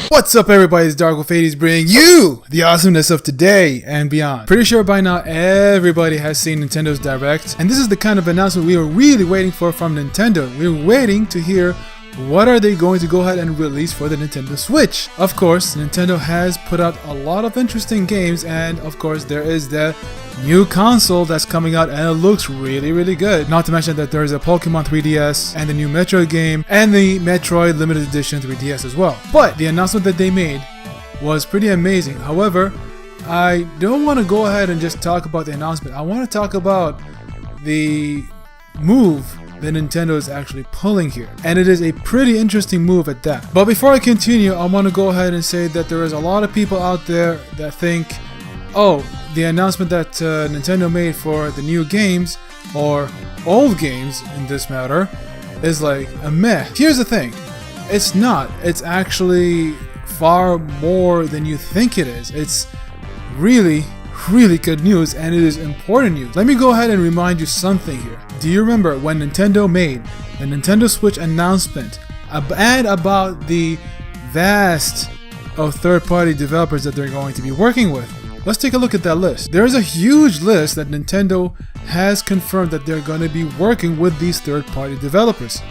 What's up everybody, it's 𝐒𝐨𝐜𝐴 bringing you the awesomeness of today and beyond. Pretty sure by now everybody has seen Nintendo's Direct, and this is the kind of announcement we were really waiting for from Nintendo. We were waiting to hear what are they going to go ahead and release for the Nintendo Switch. Of course, Nintendo has put out a lot of interesting games, and of course there is the new console that's coming out and it looks really good. Not to mention that there is a Pokemon 3DS and the new Metroid game and the Metroid Limited Edition 3DS as well. But the announcement that they made was pretty amazing. However, I don't want to go ahead and just talk about the announcement. I want to talk about the move that Nintendo is actually pulling here, and it is a pretty interesting move at that. But before I continue, I want to go ahead and say that there is a lot of people out there that think, oh, the announcement that Nintendo made for the new games, or old games in this matter, is like a meh. Here's the thing, it's not. It's actually far more than you think it is. It's really good news, and it is important news. Let me go ahead and remind you something here. Do you remember when Nintendo made the Nintendo Switch announcement and about the vast of third-party developers that they're going to be working with? Let's take a look at that list. There is a huge list that Nintendo has confirmed that they're going to be working with these third-party developers.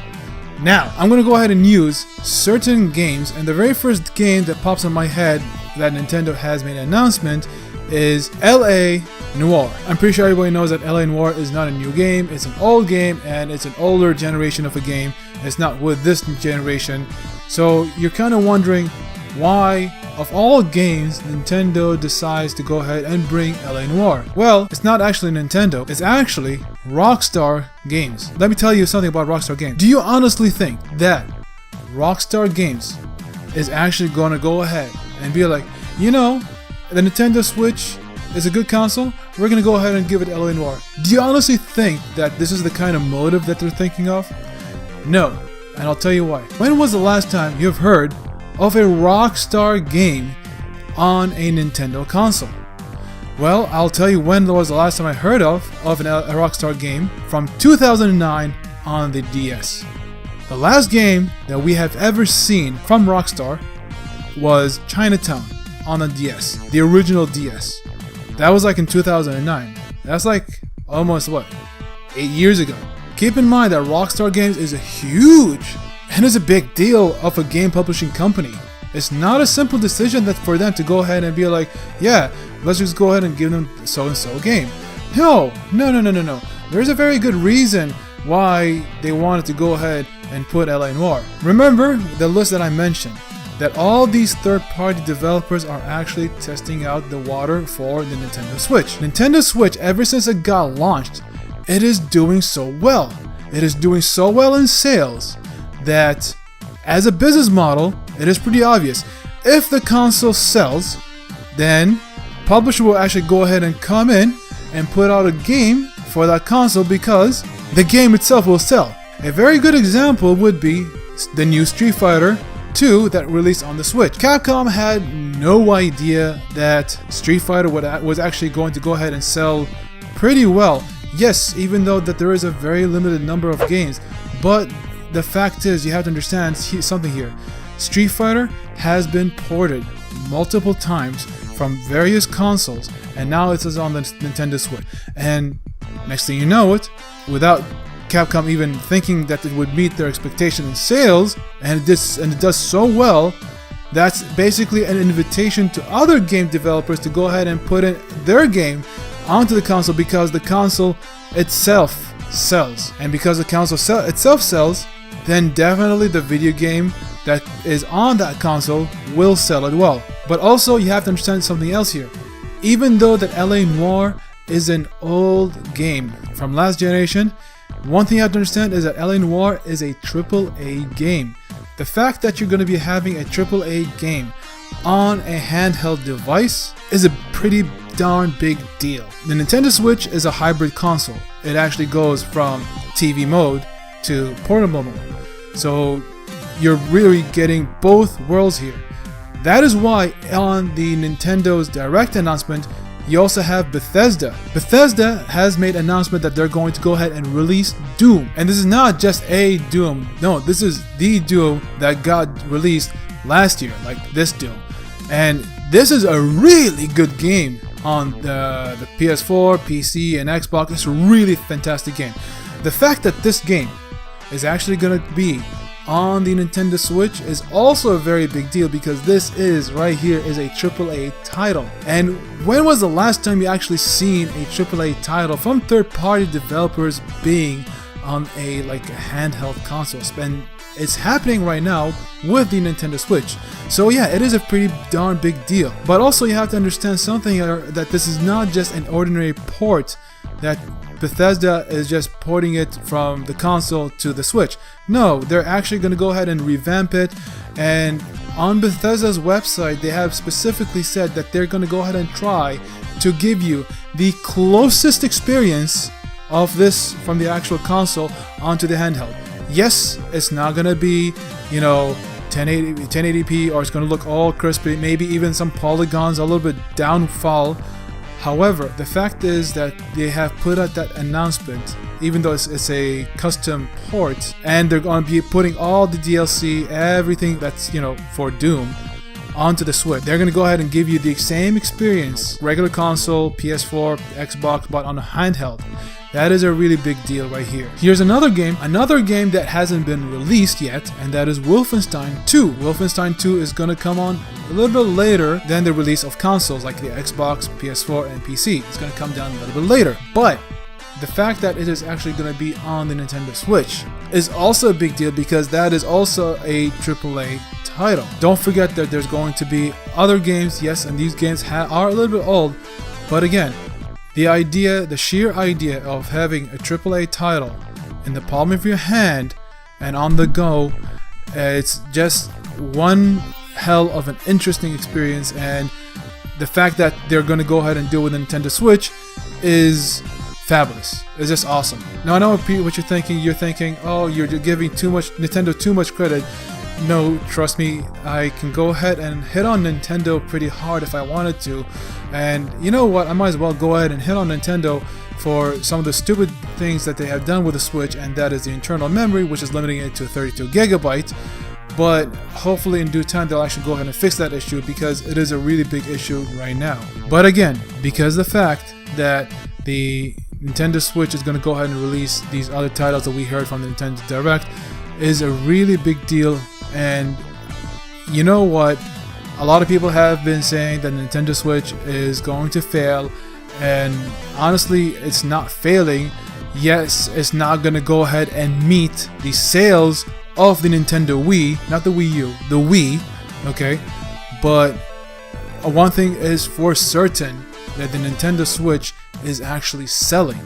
Now, I'm going to go ahead and use certain games, and the very first game that pops in my head that Nintendo has made an announcement is L.A. Noire. I'm pretty sure everybody knows that L.A. Noire is not a new game, it's an old game, and it's an older generation of a game. It's not with this generation. So you're kind of wondering why, of all games, Nintendo decides to go ahead and bring L.A. Noire. Well, it's not actually Nintendo, it's actually Rockstar Games. Let me tell you something about Rockstar Games. Do you honestly think that Rockstar Games is actually going to go ahead and be like, you know, the Nintendo Switch is a good console, we're going to go ahead and give it L.A. Noire? Do you honestly think that this is the kind of motive that they're thinking of? No, and I'll tell you why. When was the last time you've heard of a Rockstar game on a Nintendo console? Well, I'll tell you when was the last time I heard of a Rockstar game. From 2009 on the DS. The last game that we have ever seen from Rockstar was Chinatown on the DS, the original DS. That was like in 2009. That's like almost, what, 8 years ago. Keep in mind that Rockstar Games is a huge and is a big deal of a game publishing company. It's not a simple decision that for them to go ahead and be like, yeah, let's just go ahead and give them so-and-so game. No. There's a very good reason why they wanted to go ahead and put L.A. Noire. Remember the list that I mentioned, that all these third-party developers are actually testing out the water for the Nintendo Switch. Nintendo Switch, ever since it got launched, it is doing so well. It is doing so well in sales that as a business model, it is pretty obvious. If the console sells, then publisher will actually go ahead and come in and put out a game for that console because the game itself will sell. A very good example would be the new Street Fighter 2 that released on the Switch. Capcom had no idea that Street Fighter was actually going to go ahead and sell pretty well. Yes, even though that there is a very limited number of games, but the fact is, you have to understand something here. Street Fighter has been ported multiple times from various consoles, and now it is on the Nintendo Switch. And next thing you know it, without Capcom even thinking that it would meet their expectation in sales, and it does so well, that's basically an invitation to other game developers to go ahead and put in their game onto the console because the console itself sells. And because the console itself sells, then definitely the video game that is on that console will sell as well. But also you have to understand something else here. Even though that L.A. Noire is an old game from last generation, one thing you have to understand is that L.A. Noire is a AAA game. The fact that you're going to be having a AAA game on a handheld device is a pretty darn big deal. The Nintendo Switch is a hybrid console. It actually goes from TV mode to portable mode. So you're really getting both worlds here. That is why on the Nintendo's Direct announcement, you also have Bethesda. Bethesda has made an announcement that they're going to go ahead and release Doom. And this is not just a Doom. No, this is the Doom that got released last year, like this Doom. And this is a really good game on the PS4, PC, and Xbox. It's a really fantastic game. The fact that this game is actually going to be on the Nintendo Switch is also a very big deal, because this is right here is a AAA title. And when was the last time you actually seen a AAA title from third-party developers being on a handheld console? And it's happening right now with the Nintendo Switch. So yeah, it is a pretty darn big deal. But also you have to understand something, that this is not just an ordinary port that Bethesda is just porting it from the console to the Switch. No, they're actually going to go ahead and revamp it, and on Bethesda's website they have specifically said that they're going to go ahead and try to give you the closest experience of this from the actual console onto the handheld. Yes, it's not going to be, 1080p, or it's going to look all crispy, maybe even some polygons a little bit downfall. However, the fact is that they have put out that announcement, even though it's a custom port, and they're going to be putting all the DLC, everything that's, for Doom, onto the Switch. They're going to go ahead and give you the same experience, regular console, PS4, Xbox, but on a handheld. That is a really big deal right here. Here's another game that hasn't been released yet, and that is Wolfenstein 2. Wolfenstein 2 is going to come on a little bit later than the release of consoles like the Xbox, PS4, and PC. It's going to come down a little bit later. But the fact that it is actually going to be on the Nintendo Switch is also a big deal, because that is also a AAA title. Don't forget that there's going to be other games, yes, and these games are a little bit old, but again, the sheer idea of having a AAA title in the palm of your hand and on the go, it's just one hell of an interesting experience. And the fact that they're going to go ahead and do it with the Nintendo Switch is fabulous. It's just awesome. Now I know what you're thinking. You're thinking, oh, you're giving Nintendo too much credit. No, trust me, I can go ahead and hit on Nintendo pretty hard if I wanted to. And you know what, I might as well go ahead and hit on Nintendo for some of the stupid things that they have done with the Switch, and that is the internal memory, which is limiting it to 32 gigabytes. But hopefully in due time they'll actually go ahead and fix that issue, because it is a really big issue right now. But again, because the fact that the Nintendo Switch is going to go ahead and release these other titles that we heard from the Nintendo Direct is a really big deal. And you know what, a lot of people have been saying that Nintendo Switch is going to fail, and honestly it's not failing. Yes, it's not going to go ahead and meet the sales of the Nintendo Wii, not the Wii U, the Wii, okay? But one thing is for certain, that the Nintendo Switch is actually selling.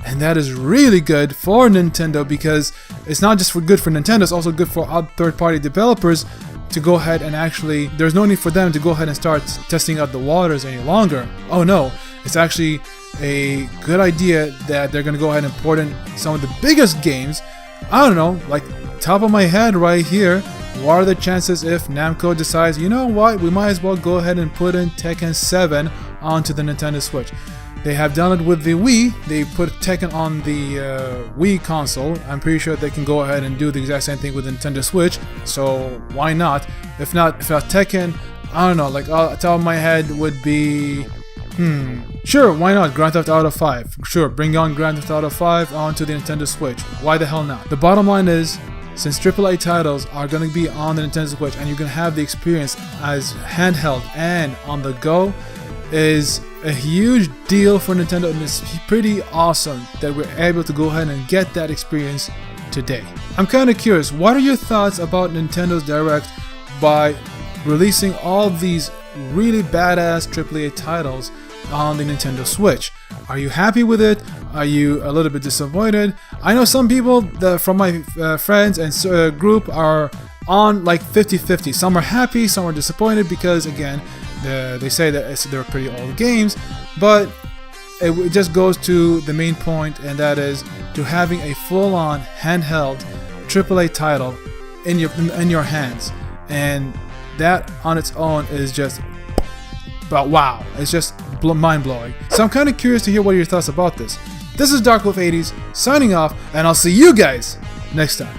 And that is really good for Nintendo, because it's not just good for Nintendo, it's also good for third-party developers to go ahead and actually, there's no need for them to go ahead and start testing out the waters any longer. Oh no, it's actually a good idea that they're going to go ahead and port in some of the biggest games. I don't know, like top of my head right here, what are the chances if Namco decides, you know what, we might as well go ahead and put in Tekken 7 onto the Nintendo Switch. They have done it with the Wii. They put Tekken on the Wii console. I'm pretty sure they can go ahead and do the exact same thing with the Nintendo Switch. So why not? If not Tekken, I don't know. Like top of my head would be, sure, why not? Grand Theft Auto 5. Sure, bring on Grand Theft Auto 5 onto the Nintendo Switch. Why the hell not? The bottom line is, since AAA titles are going to be on the Nintendo Switch and you can have the experience as handheld and on the go, is a huge deal for Nintendo, and it's pretty awesome that we're able to go ahead and get that experience today. I'm kind of curious, what are your thoughts about Nintendo's Direct by releasing all these really badass AAA titles on the Nintendo Switch? Are you happy with it? Are you a little bit disappointed? I know some people from my friends and group are on like 50-50. Some are happy, some are disappointed, because again, they say that they're pretty old games, but it just goes to the main point, and that is to having a full-on handheld AAA title in your hands, and that on its own is just, but wow, it's just mind-blowing. So I'm kind of curious to hear what are your thoughts about this. This is Dark Wolf 80s signing off, and I'll see you guys next time.